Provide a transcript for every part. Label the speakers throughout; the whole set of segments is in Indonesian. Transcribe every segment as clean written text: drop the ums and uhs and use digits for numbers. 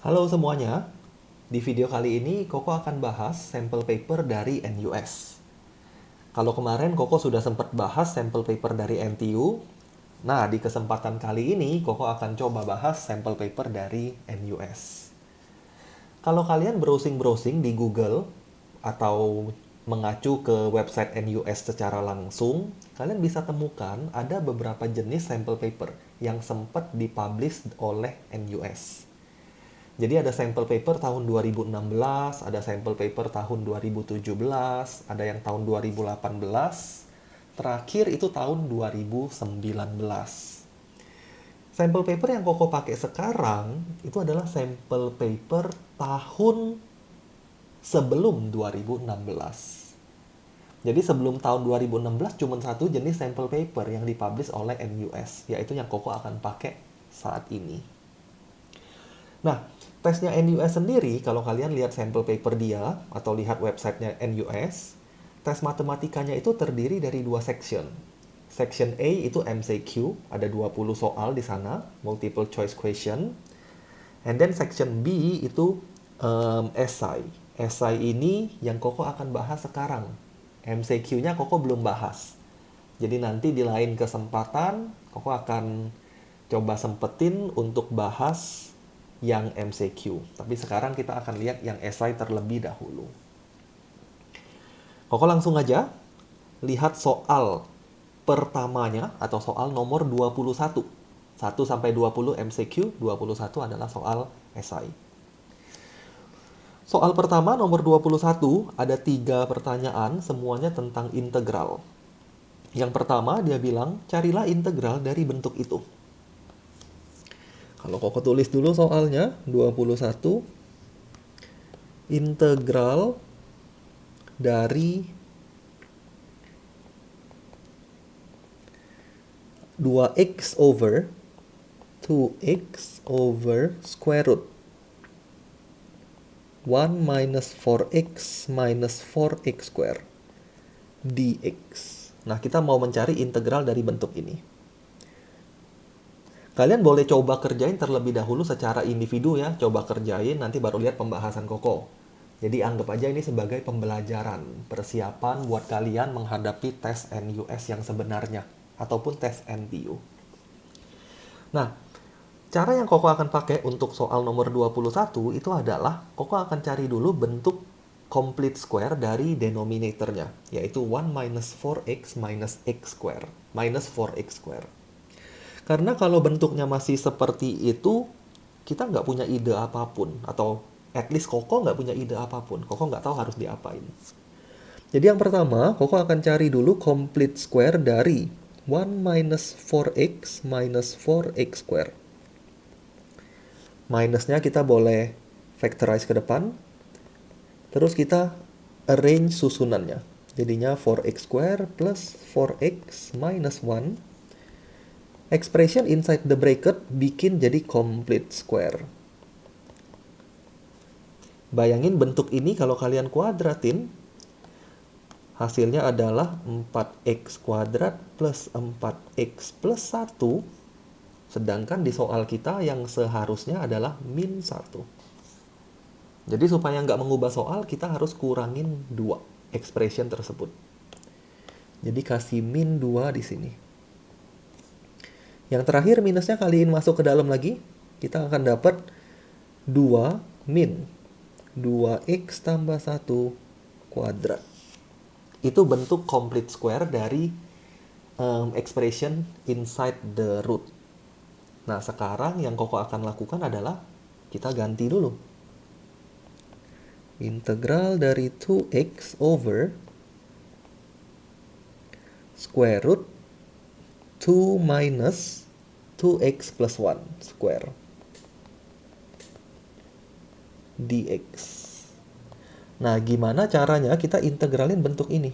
Speaker 1: Halo semuanya, di video kali ini Koko akan bahas sampel paper dari NUS. Kalau kemarin Koko sudah sempat bahas sampel paper dari NTU, nah di kesempatan kali ini Koko akan coba bahas sampel paper dari NUS. Kalau kalian browsing-browsing di Google atau mengacu ke website NUS secara langsung, kalian bisa temukan ada beberapa jenis sampel paper yang sempat dipublish oleh NUS. Jadi ada sampel paper tahun 2016, ada sampel paper tahun 2017, ada yang tahun 2018, terakhir itu tahun 2019. Sampel paper yang Koko pakai sekarang itu adalah sampel paper tahun sebelum 2016. Jadi sebelum tahun 2016 cuma satu jenis sampel paper yang dipublish oleh NUS, yaitu yang Koko akan pakai saat ini. Nah, tesnya NUS sendiri, kalau kalian lihat sampel paper dia atau lihat websitenya NUS, tes matematikanya itu terdiri dari dua section. Section A itu MCQ, ada 20 soal di sana, multiple choice question. And then section B itu essay. Essay ini yang Koko akan bahas sekarang. MCQ-nya Koko belum bahas. Jadi nanti di lain kesempatan, Koko akan coba sempetin untuk bahas yang MCQ. Tapi sekarang kita akan lihat yang essay terlebih dahulu. Koko langsung aja lihat soal pertamanya atau soal nomor 21. 1 sampai 20 MCQ, 21 adalah soal essay. Soal pertama nomor 21 ada 3 pertanyaan semuanya tentang integral. Yang pertama dia bilang carilah integral dari bentuk itu. Kalau Koko tulis dulu soalnya 21 integral dari 2x over 2x over square root 1 minus 4x minus 4x square dx. Nah, kita mau mencari integral dari bentuk ini. Kalian boleh coba kerjain terlebih dahulu secara individu ya. Coba kerjain, nanti baru lihat pembahasan Koko. Jadi anggap aja ini sebagai pembelajaran, persiapan buat kalian menghadapi tes NUS yang sebenarnya, ataupun tes NTU. Nah, cara yang Koko akan pakai untuk soal nomor 21 itu adalah Koko akan cari dulu bentuk complete square dari denominatornya, yaitu 1 minus 4x minus x square, minus 4x square. Karena kalau bentuknya masih seperti itu, kita nggak punya ide apapun, atau at least Koko nggak punya ide apapun. Koko nggak tahu harus diapain. Jadi yang pertama, Koko akan cari dulu complete square dari 1 minus 4x minus 4x square. Minusnya kita boleh factorize ke depan. Terus kita arrange susunannya. Jadinya 4x square plus 4x minus 1. Expression inside the bracket bikin jadi complete square. Bayangin bentuk ini kalau kalian kuadratin, hasilnya adalah 4x kuadrat plus 4x plus 1. Sedangkan di soal kita yang seharusnya adalah min 1. Jadi supaya nggak mengubah soal, kita harus kurangin 2 expression tersebut. Jadi kasih min 2 di sini. Yang terakhir minusnya kaliin masuk ke dalam lagi, kita akan dapat 2 min 2x tambah 1 kuadrat. Itu bentuk complete square dari expression inside the root. Nah, sekarang yang Koko akan lakukan adalah kita ganti dulu. Integral dari 2x over square root 2 minus 2x plus 1 square dx. Nah, gimana caranya kita integralin bentuk ini?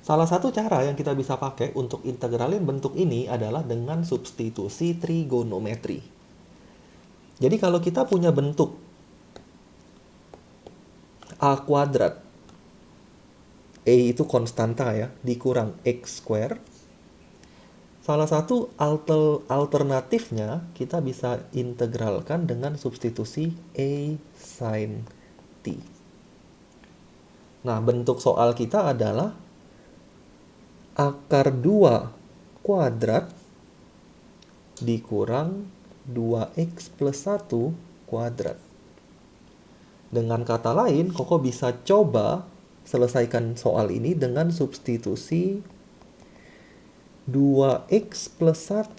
Speaker 1: Salah satu cara yang kita bisa pakai untuk integralin bentuk ini adalah dengan substitusi trigonometri. Jadi kalau kita punya bentuk a kuadrat, a itu konstanta ya, dikurang x square, Salah satu alternatifnya kita bisa integralkan dengan substitusi A sin T. Nah, bentuk soal kita adalah akar 2 kuadrat dikurang 2x plus 1 kuadrat. Dengan kata lain, Koko bisa coba selesaikan soal ini dengan substitusi 2x plus 1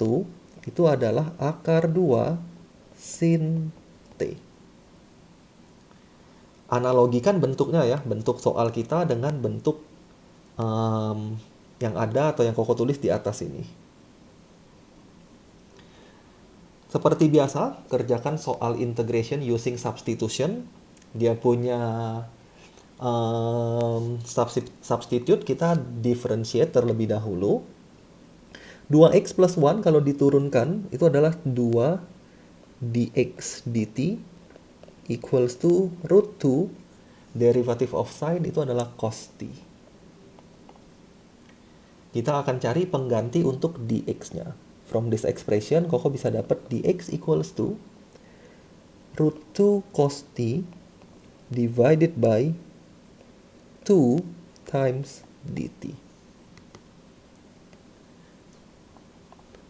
Speaker 1: itu adalah akar 2 sin T. Analogikan bentuknya ya, bentuk soal kita dengan bentuk yang ada atau yang Koko tulis di atas ini. Seperti biasa, kerjakan soal integration using substitution. Dia punya substitute, kita differentiate terlebih dahulu. 2x plus 1 kalau diturunkan itu adalah 2 dx dt equals to root 2 derivative of sin itu adalah cos t. Kita akan cari pengganti untuk dx-nya. From this expression, Koko bisa dapat dx equals to root 2 cos t divided by 2 times dt.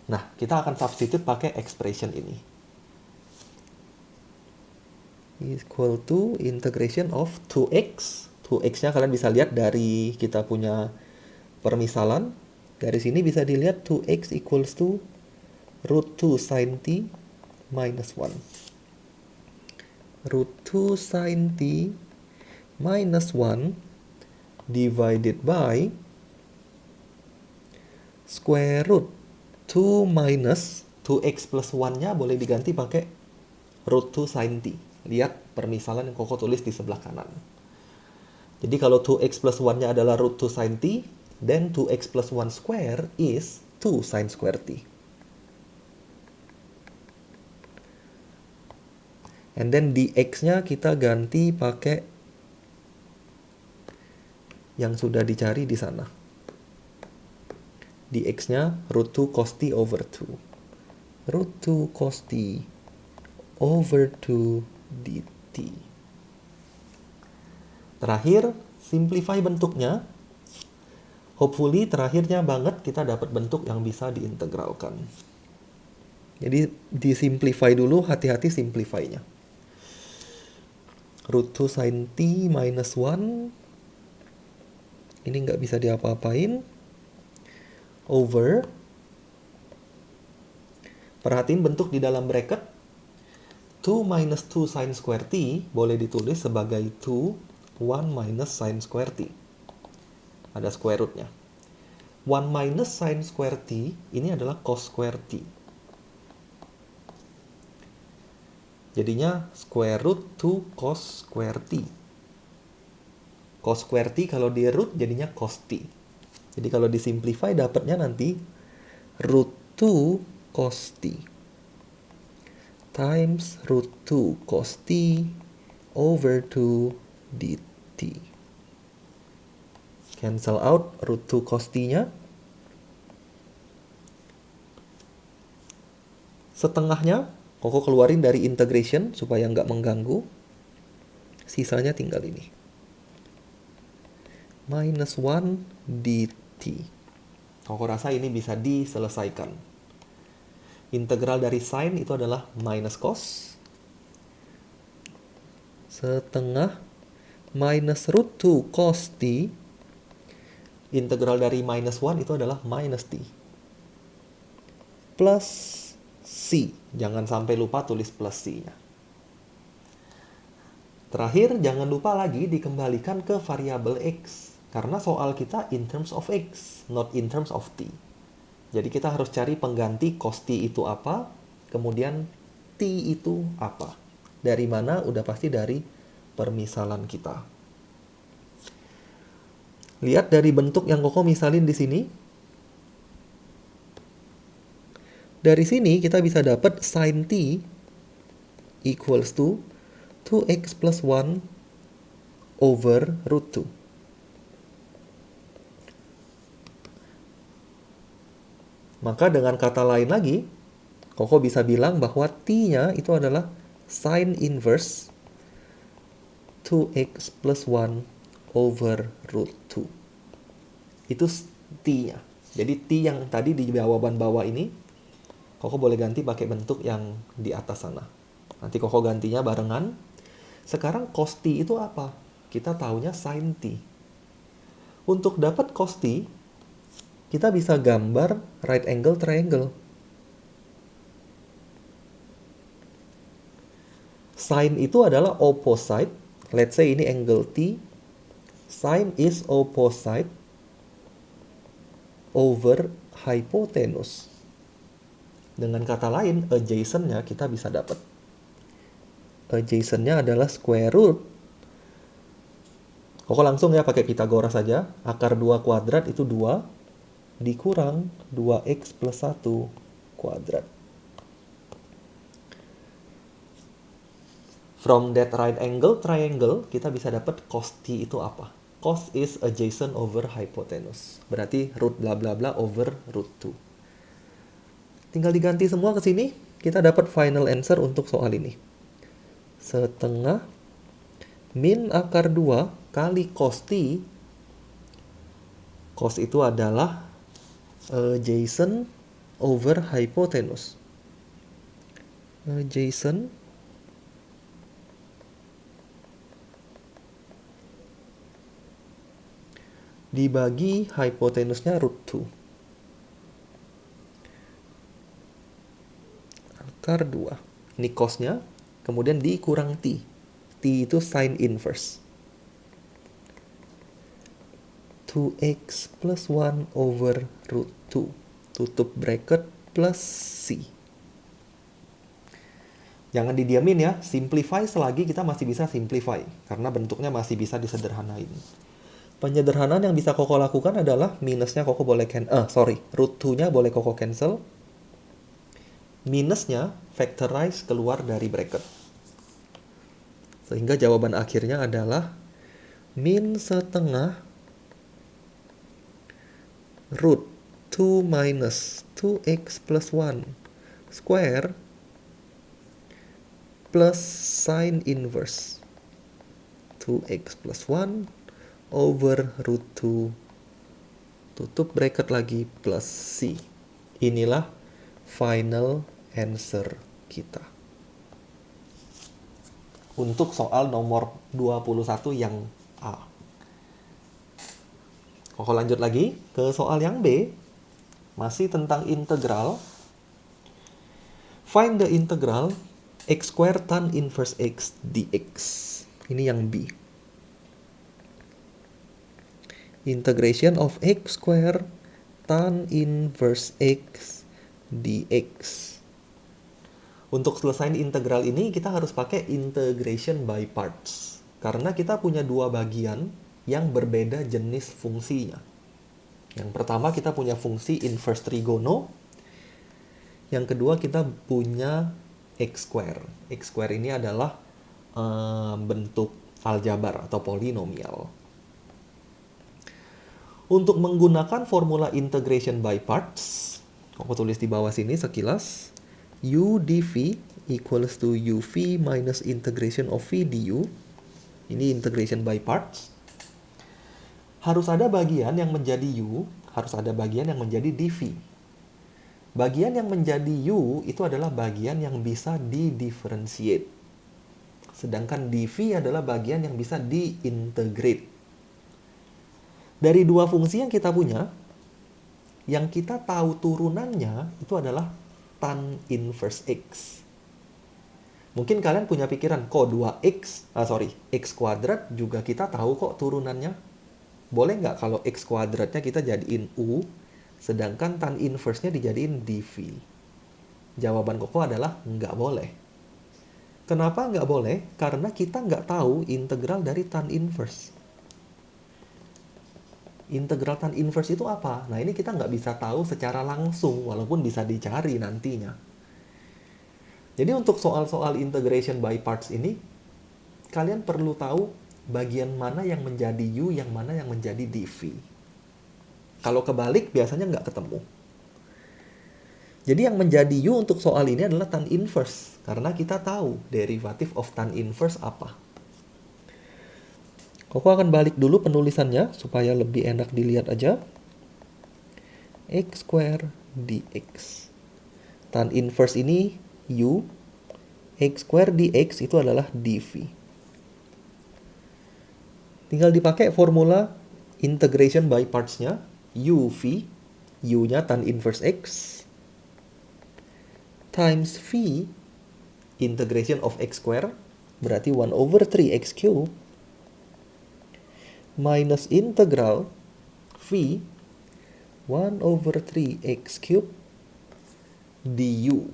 Speaker 1: Nah, kita akan substitute pakai expression ini. Equal to integration of 2x. 2x-nya kalian bisa lihat dari kita punya permisalan. Dari sini bisa dilihat 2x equals to root 2 sin t minus 1. Root 2 sin t minus 1 divided by square root 2 minus 2x plus 1-nya boleh diganti pakai root 2 sin t. Lihat permisalan yang Koko tulis di sebelah kanan. Jadi kalau 2x plus 1-nya adalah root 2 sin t, then 2x plus 1 square is 2 sin square t. And then dx-nya kita ganti pakai yang sudah dicari di sana. Dx-nya root 2 cos t over 2. Root 2 cos t over 2 dt. Terakhir, simplify bentuknya. Hopefully, terakhirnya banget kita dapat bentuk yang bisa diintegralkan. Jadi, disimplify dulu, hati-hati simplify-nya. Root 2 sin t minus 1. Ini nggak bisa diapa-apain. Over. Perhatiin bentuk di dalam bracket. 2 minus 2 sin square t boleh ditulis sebagai 2, 1 minus sin square t. Ada square root-nya. 1 minus sin square t ini adalah cos square t. Jadinya square root 2 cos square t. Cos square t kalau di root jadinya cos t. Jadi kalau disimplify dapatnya nanti root 2 cos t times root 2 cos t over 2 dt. Cancel out root 2 cos t-nya. Setengahnya Koko keluarin dari integration supaya nggak mengganggu. Sisanya tinggal ini. Minus 1 dt. Koko rasa ini bisa diselesaikan. Integral dari sin itu adalah minus cos. Setengah minus root 2 cos t. Integral dari minus 1 itu adalah minus t. Plus c. Jangan sampai lupa tulis plus c-nya. Terakhir, jangan lupa lagi dikembalikan ke variabel x. Karena soal kita in terms of x, not in terms of t. Jadi kita harus cari pengganti cos t itu apa, kemudian t itu apa. Dari mana? Udah pasti dari permisalan kita. Lihat dari bentuk yang Koko misalin di sini. Dari sini kita bisa dapat sin t equals to 2x plus 1 over root 2. Maka dengan kata lain lagi, Koko bisa bilang bahwa T-nya itu adalah sine inverse 2x plus 1 over root 2. Itu T-nya. Jadi T yang tadi di jawaban bawah ini, Koko boleh ganti pakai bentuk yang di atas sana. Nanti Koko gantinya barengan. Sekarang cos T itu apa? Kita taunya sin T. Untuk dapat cos T, kita bisa gambar right angle triangle. Sin itu adalah opposite. Let's say ini angle T. Sin is opposite over hypotenuse. Dengan kata lain, adjacent-nya kita bisa dapat. Adjacent-nya adalah square root. Koko langsung ya pakai Pythagoras saja. Akar 2 kuadrat itu 2 dikurang 2x plus 1 kuadrat. From that right angle triangle, kita bisa dapat cos T itu apa? Cos is adjacent over hypotenuse. Berarti root bla bla bla over root 2. Tinggal diganti semua ke sini, kita dapat final answer untuk soal ini. Setengah min akar 2 kali cos T. Cos itu adalah adjacent over hypotenuse. Adjacent dibagi hypotenusnya root 2. Akar 2. Ini cosnya, kemudian dikurang T. T itu sine inverse. 2x plus 1 over root 2. Tutup bracket plus C. Jangan didiamin ya, simplify selagi kita masih bisa simplify. Karena bentuknya masih bisa disederhanain. Penyederhanaan yang bisa Koko lakukan adalah minusnya Koko boleh root 2-nya boleh Koko cancel. Minusnya factorize keluar dari bracket. Sehingga jawaban akhirnya adalah min setengah root 2 minus 2x plus 1 square plus sine inverse 2x plus 1 over root 2 tutup bracket lagi plus C. Inilah final answer kita untuk soal nomor 21 yang A. Koko lanjut lagi ke soal yang B. Masih tentang integral. Find the integral x square tan inverse x dx. Ini yang B. Integration of x square tan inverse x dx. Untuk selesai integral ini kita harus pakai integration by parts. Karena kita punya dua bagian yang berbeda jenis fungsinya. Yang pertama kita punya fungsi inverse trigono. Yang kedua kita punya x square. X square ini adalah bentuk aljabar atau polinomial. Untuk menggunakan formula integration by parts, aku tulis di bawah sini sekilas. U dv equals to uv minus integration of v du. Ini integration by parts. Harus ada bagian yang menjadi u, harus ada bagian yang menjadi dv. Bagian yang menjadi u itu adalah bagian yang bisa di-differentiate. Sedangkan dv adalah bagian yang bisa di-integrate. Dari dua fungsi yang kita punya, yang kita tahu turunannya itu adalah tan inverse x. Mungkin kalian punya pikiran, kok x kuadrat juga kita tahu kok turunannya. Boleh nggak kalau x kuadratnya kita jadiin u, sedangkan tan inverse-nya dijadiin dv? Jawaban Koko adalah nggak boleh. Kenapa nggak boleh? Karena kita nggak tahu integral dari tan inverse. Integral tan inverse itu apa? Nah ini kita nggak bisa tahu secara langsung, walaupun bisa dicari nantinya. Jadi untuk soal-soal integration by parts ini, kalian perlu tahu bagian mana yang menjadi u, yang mana yang menjadi dv. Kalau kebalik biasanya nggak ketemu. Jadi yang menjadi U untuk soal ini adalah tan inverse. Karena kita tahu derivatif of tan inverse apa. Koko akan balik dulu penulisannya supaya lebih enak dilihat aja. X square dx. Tan inverse ini U. X square dx itu adalah dv. Tinggal dipakai formula integration by parts-nya. UV. U-nya tan inverse X. Times V integration of X square. Berarti 1 over 3 X cube. Minus integral V 1 over 3 X cube du.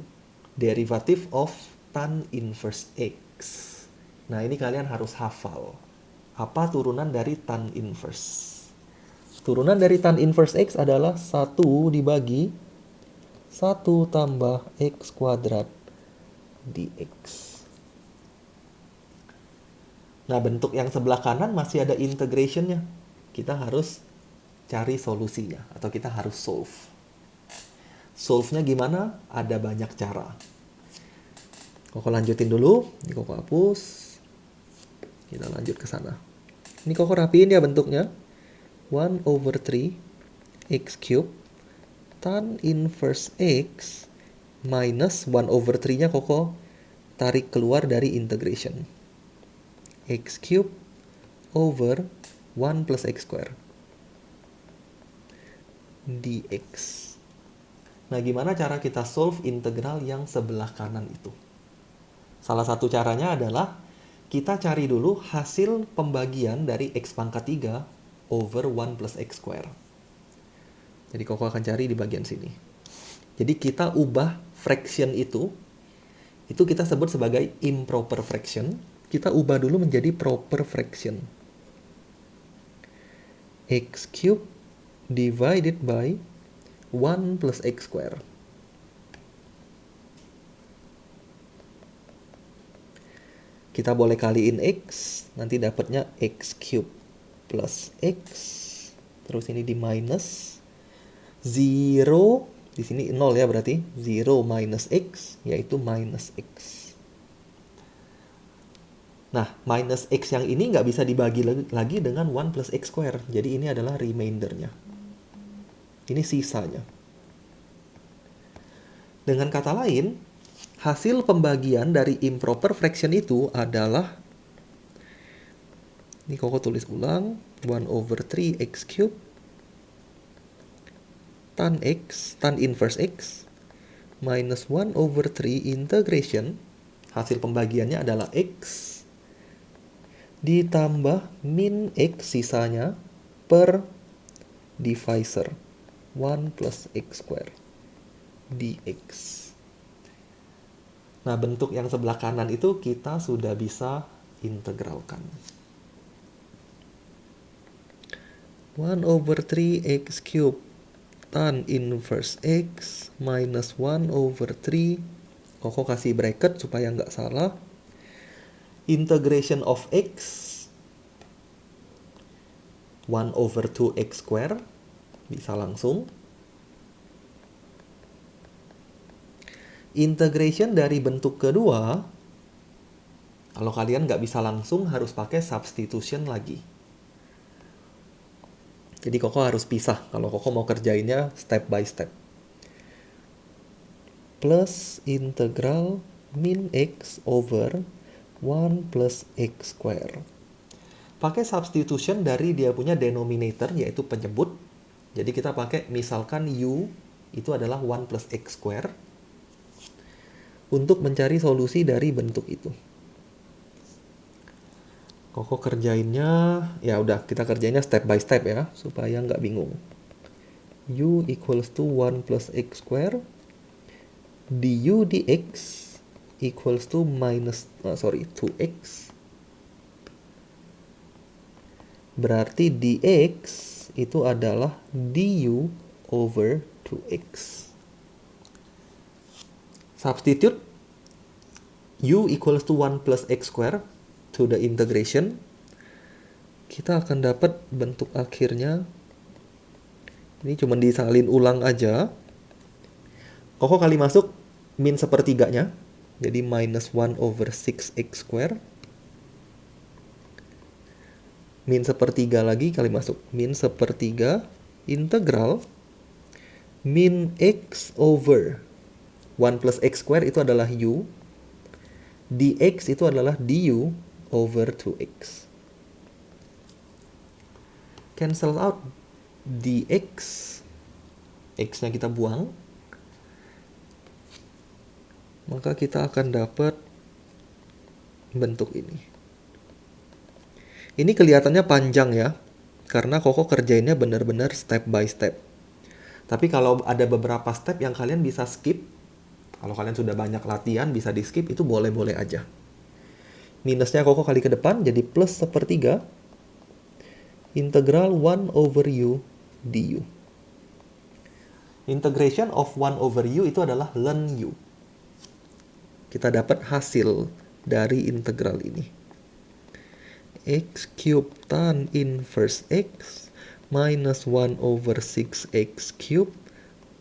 Speaker 1: Derivative of tan inverse X. Nah, ini kalian harus hafal. Apa turunan dari tan inverse? Turunan dari tan inverse X adalah 1 dibagi 1 tambah X kuadrat dx. Nah, bentuk yang sebelah kanan masih ada integrationnya. Kita harus cari solusinya, atau kita harus solve. Solve-nya gimana? Ada banyak cara. Koko lanjutin dulu. Ini Koko hapus. Kita lanjut ke sana. Ini Koko rapiin ya bentuknya. 1 over 3 X cube tan inverse X minus 1 over 3-nya Koko tarik keluar dari integration. X cube over 1 plus X square dx. Nah, gimana cara kita solve integral yang sebelah kanan itu? Salah satu caranya adalah kita cari dulu hasil pembagian dari X pangkat 3 over 1 plus X square. Jadi Koko akan cari di bagian sini. Jadi kita ubah fraction itu kita sebut sebagai improper fraction. Kita ubah dulu menjadi proper fraction. X cube divided by 1 plus X square. Kita boleh kaliin X, nanti dapatnya X cube plus X. Terus ini di minus 0, di sini 0 ya berarti 0 minus X, yaitu minus X. Nah, minus X yang ini nggak bisa dibagi lagi dengan 1 plus X square. Jadi ini adalah remaindernya. Ini sisanya. Dengan kata lain, hasil pembagian dari improper fraction itu adalah, ini Koko tulis ulang, 1 over 3 X cube tan X, tan inverse X, minus 1 over 3 integration, hasil pembagiannya adalah X, ditambah min X sisanya per divisor 1 plus X square dx. Nah, bentuk yang sebelah kanan itu kita sudah bisa integralkan. 1 over 3 X cube tan inverse X minus 1 over 3. Koko kasih bracket supaya nggak salah. Integration of X 1 over 2 X square. Bisa langsung. Integration dari bentuk kedua, kalau kalian nggak bisa langsung harus pakai substitution lagi. Jadi Koko harus pisah kalau Koko mau kerjainnya step by step. Plus integral min X over 1 plus X square. Pakai substitution dari dia punya denominator, yaitu penyebut. Jadi kita pakai misalkan U itu adalah 1 plus X square. Untuk mencari solusi dari bentuk itu. Koko kerjainnya, ya udah kita kerjainnya step by step ya, supaya nggak bingung. U equals to 1 plus X square. Du dx equals to 2x. Berarti dx itu adalah du over 2x. Substitute U equals to 1 plus X square to the integration. Kita akan dapat bentuk akhirnya. Ini cuma disalin ulang aja. Koko kali masuk min sepertiganya. Jadi minus 1 over 6x square. Min sepertiga lagi kali masuk. Min sepertiga integral min x over 1 plus x square itu adalah u. Dx itu adalah du over 2x. Cancel out dx. X-nya kita buang. Maka kita akan dapat bentuk ini. Ini kelihatannya panjang ya, karena Koko kerjainnya benar-benar step by step. Tapi kalau ada beberapa step yang kalian bisa skip, kalau kalian sudah banyak latihan bisa di skip, itu boleh-boleh aja. Minusnya Koko kali ke depan jadi plus sepertiga integral 1 over u du. Integration of 1 over u itu adalah ln u. Kita dapat hasil dari integral ini. X cube tan inverse x minus 1 over 6x cube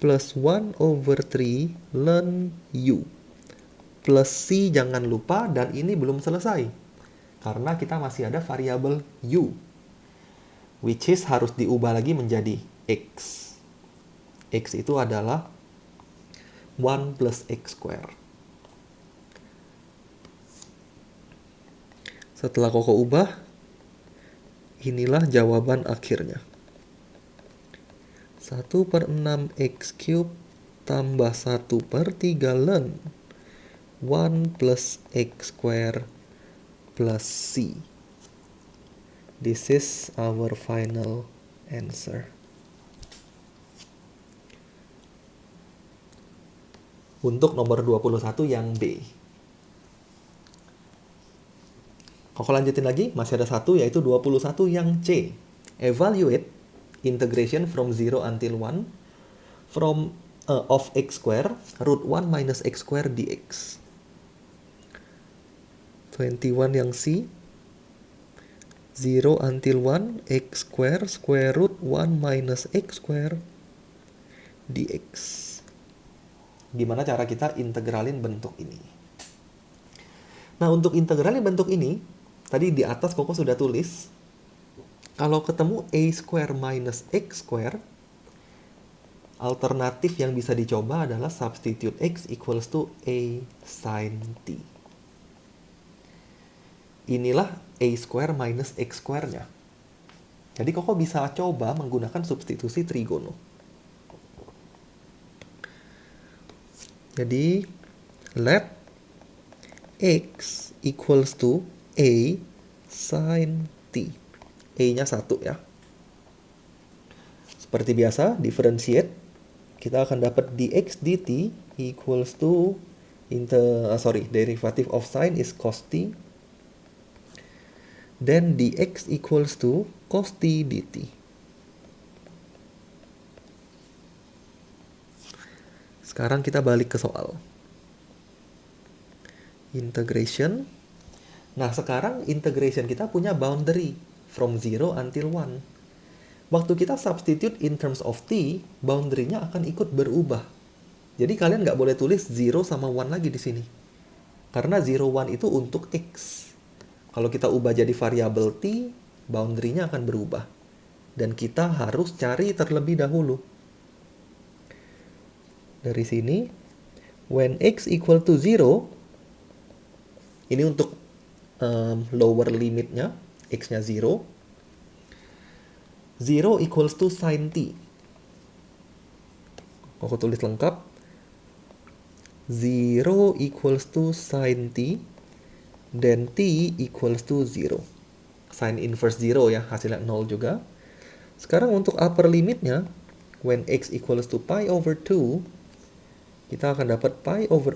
Speaker 1: plus 1 over 3 ln u. Plus c jangan lupa, dan ini belum selesai. Karena kita masih ada variabel u. Which is harus diubah lagi menjadi x. X itu adalah 1 plus x square. Setelah Koko ubah, inilah jawaban akhirnya. 1 per 6 x cube tambah 1 per 3 ln 1 plus x square plus c. This is our final answer. Untuk nomor 21 yang B. Koko lanjutin lagi, masih ada satu, yaitu 21 yang C. Evaluate integration from 0 until 1 from of x square root 1 minus x square dx. 21 yang C. 0 until 1 x square root 1 minus x square dx. Gimana cara kita integralin bentuk ini? Nah, untuk integralin bentuk ini, tadi di atas Koko sudah tulis, kalau ketemu a square minus x square, alternatif yang bisa dicoba adalah substitute x equals to a sin t. Inilah a square minus x square-nya. Jadi Koko bisa coba menggunakan substitusi trigono. Jadi, let x equals to a sin t. A-nya 1 ya. Seperti biasa, differentiate. Kita akan dapat dx dt equals to derivative of sin is cos t. Then dx equals to cos t dt. Sekarang kita balik ke soal. Integration. Nah, sekarang integration kita punya boundary from 0 until 1. Waktu kita substitute in terms of t, boundary-nya akan ikut berubah. Jadi kalian nggak boleh tulis 0 sama 1 lagi di sini. Karena 0, 1 itu untuk x. Kalau kita ubah jadi variabel t, boundary-nya akan berubah. Dan kita harus cari terlebih dahulu. Dari sini, when x equal to 0, ini untuk lower limitnya, x-nya 0. 0 equals to sin t. Aku tulis lengkap. 0 equals to sin t. Dan t equals to 0. Sin inverse 0 ya, hasilnya 0 juga. Sekarang untuk upper limitnya, when x equals to pi over 2, kita akan dapat pi over,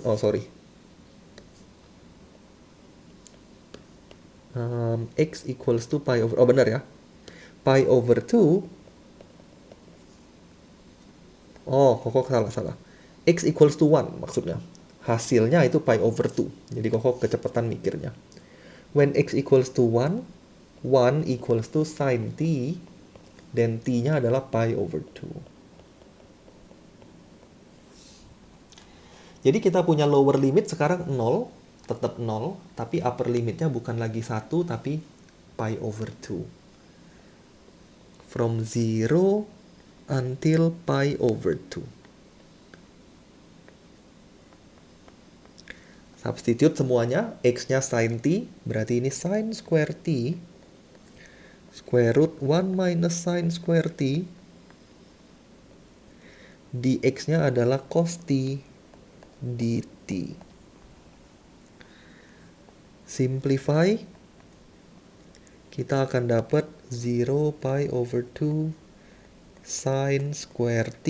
Speaker 1: x equals to pi over, benar ya, pi over 2, Koko salah, x equals to 1 maksudnya, hasilnya itu pi over 2, jadi Koko kecepatan mikirnya. When x equals to 1, 1 equals to sin t, dan t-nya adalah pi over 2. Jadi kita punya lower limit sekarang 0, tetap 0, tapi upper limitnya bukan lagi 1, tapi pi over 2. From 0 until pi over 2. Substitute semuanya, x-nya sin t, berarti ini sin square t, square root 1 minus sin square t, dx-nya adalah cos t dt. Simplify, kita akan dapat 0 pi over 2 sin square t,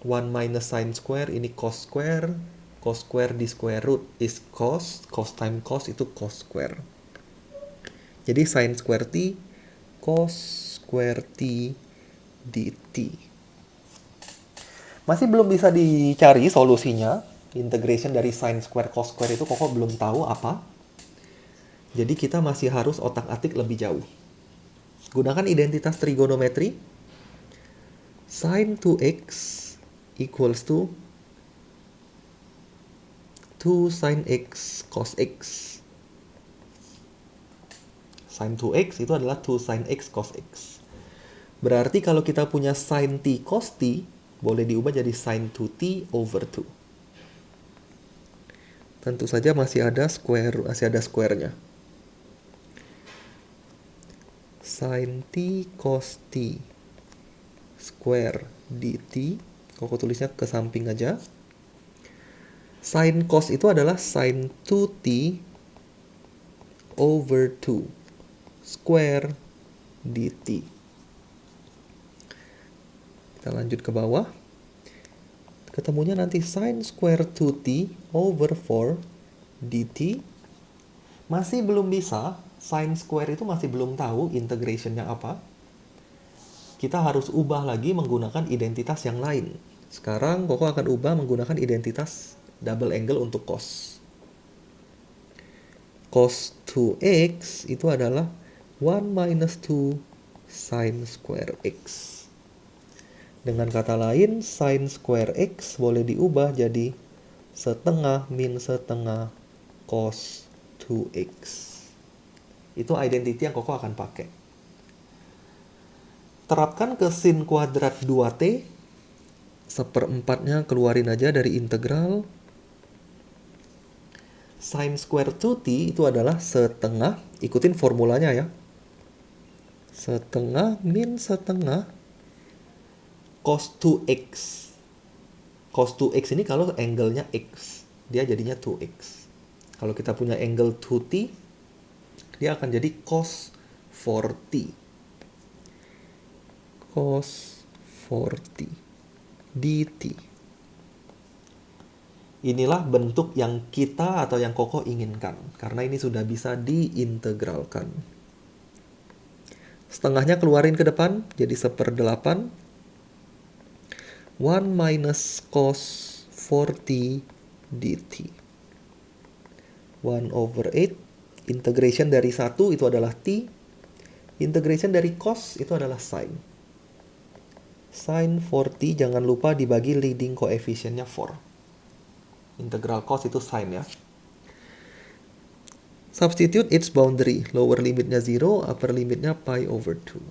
Speaker 1: 1 minus sin square, ini cos square di square root is cos times cos itu cos square. Jadi sin square t, cos square t dt. Masih belum bisa dicari solusinya. Integration dari sin square cos square itu Koko belum tahu apa. Jadi kita masih harus otak-atik lebih jauh. Gunakan identitas trigonometri. Sin 2x equals to 2 sin x cos x. Sin 2x itu adalah 2 sin x cos x. Berarti kalau kita punya sin t cos t, boleh diubah jadi sin 2t over 2. Tentu saja masih ada square-nya. Sin t cos t square dt. Koko tulisnya ke samping aja. Sin cos itu adalah sin 2t over 2 square dt. Kita lanjut ke bawah. Ketemunya nanti sin square 2t over 4 dt. Masih belum bisa. Sin square itu masih belum tahu integrationnya apa. Kita harus ubah lagi menggunakan identitas yang lain. Sekarang Koko akan ubah menggunakan identitas double angle untuk cos. Cos 2x itu adalah 1 minus 2 sin square x. Dengan kata lain, sin square x boleh diubah jadi setengah min setengah cos 2x. Itu identity yang Koko akan pakai. Terapkan ke sin kuadrat 2t. Seperempatnya keluarin aja dari integral. Sin square 2t itu adalah setengah, ikutin formulanya ya. Setengah min setengah cos 2x. Cos 2x ini kalau angle-nya x, dia jadinya 2x. Kalau kita punya angle 2t, dia akan jadi cos 4t. Cos 4t dt. Inilah bentuk yang kita atau yang Koko inginkan. Karena ini sudah bisa diintegralkan. Setengahnya keluarin ke depan, jadi 1/8. 1 minus cos 4t dt. 1 over 8. Integration dari 1 itu adalah t. Integration dari cos itu adalah sin. Sin 4t jangan lupa dibagi leading coefficientnya 4. Integral cos itu sin ya. Substitute its boundary. Lower limitnya 0, upper limitnya pi over 2.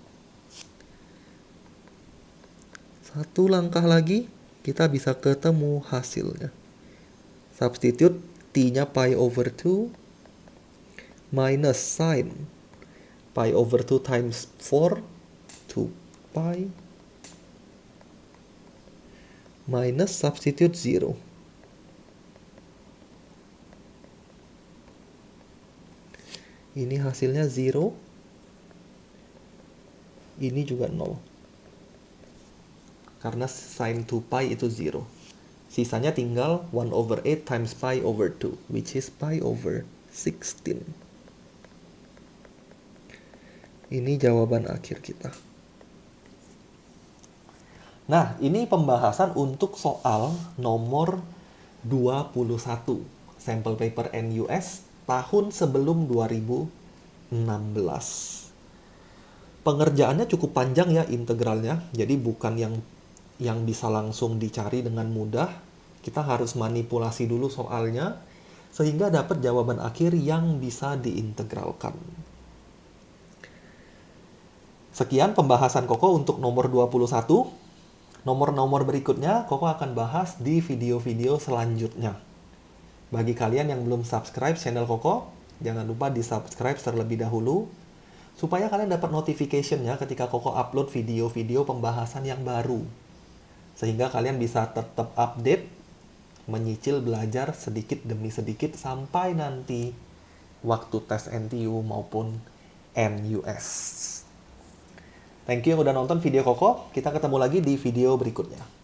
Speaker 1: Satu langkah lagi, kita bisa ketemu hasilnya. Substitute t-nya pi over 2 minus sin pi over 2 times 4, 2 pi, minus substitute 0. Ini hasilnya 0. Ini juga 0. Karena sin 2 pi itu 0. Sisanya tinggal 1 over 8 times pi over 2, which is pi over 16. Ini jawaban akhir kita. Nah, ini pembahasan untuk soal nomor 21. Sampel paper NUS tahun sebelum 2016. Pengerjaannya cukup panjang ya integralnya. Jadi bukan yang bisa langsung dicari dengan mudah. Kita harus manipulasi dulu soalnya, sehingga dapat jawaban akhir yang bisa diintegralkan. Sekian pembahasan Koko untuk nomor 21. Nomor-nomor berikutnya Koko akan bahas di video-video selanjutnya. Bagi kalian yang belum subscribe channel Koko, jangan lupa di-subscribe terlebih dahulu, supaya kalian dapat notification-nya ketika Koko upload video-video pembahasan yang baru. Sehingga kalian bisa tetap update, menyicil belajar sedikit demi sedikit sampai nanti waktu tes NTU maupun NUS. Thank you yang udah nonton video Koko. Kita ketemu lagi di video berikutnya.